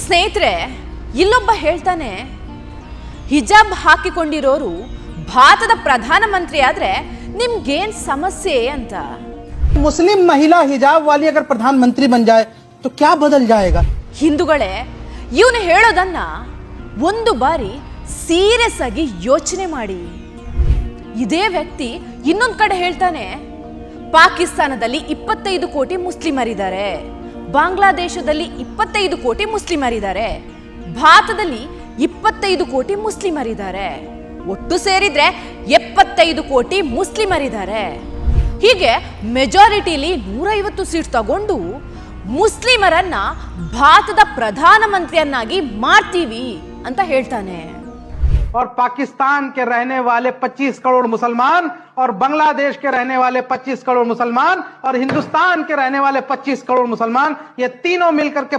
ಸ್ನೇಹಿತರೆ, ಇಲ್ಲೊಬ್ಬ ಹೇಳ್ತಾನೆ, ಹಿಜಾಬ್ ಹಾಕಿಕೊಂಡಿರೋರು ಭಾರತದ ಪ್ರಧಾನಮಂತ್ರಿ ಆದ್ರೆ ನಿಮ್ಗೇನ್ ಸಮಸ್ಯೆ ಅಂತ. मुस्लिम महिला हिजाब वाली अगर प्रधानमंत्री बन जाए तो क्या बदल जाएगा? ಹಿಂದೂಗಳೇ, ಇವನು ಹೇಳೋದನ್ನ ಒಂದು ಬಾರಿ ಸೀರಿಯಸ್ ಆಗಿ ಯೋಚನೆ ಮಾಡಿ. ಇದೇ ವ್ಯಕ್ತಿ ಇನ್ನೊಂದು ಕಡೆ ಹೇಳ್ತಾನೆ, ಪಾಕಿಸ್ತಾನದಲ್ಲಿ 25 ಕೋಟಿ ಮುಸ್ಲಿಮರಿದ್ದಾರೆ, ಬಾಂಗ್ಲಾದೇಶದಲ್ಲಿ 25 ಕೋಟಿ ಮುಸ್ಲಿಮರಿದ್ದಾರೆ, ಭಾರತದಲ್ಲಿ 25 ಕೋಟಿ ಮುಸ್ಲಿಮರಿದ್ದಾರೆ, ಒಟ್ಟು ಸೇರಿದ್ರೆ 75 ಕೋಟಿ ಮುಸ್ಲಿಮರಿದ್ದಾರೆ. ಹೀಗೆ ಮೆಜಾರಿಟಿಲಿ 150 ಸೀಟ್ ತಗೊಂಡು ಮುಸ್ಲಿಮರನ್ನ ಭಾರತದ ಪ್ರಧಾನಮಂತ್ರಿಯನ್ನಾಗಿ ಮಾಡ್ತೀವಿ ಅಂತ ಹೇಳ್ತಾನೆ. और पाकिस्तान के रहने वाले 25 करोड़ मुसलमान और बांग्लादेश के रहने वाले 25 करोड़ मुसलमान और हिंदुस्तान के रहने वाले 25 करोड़ मुसलमान, ये तीनों मिलकर के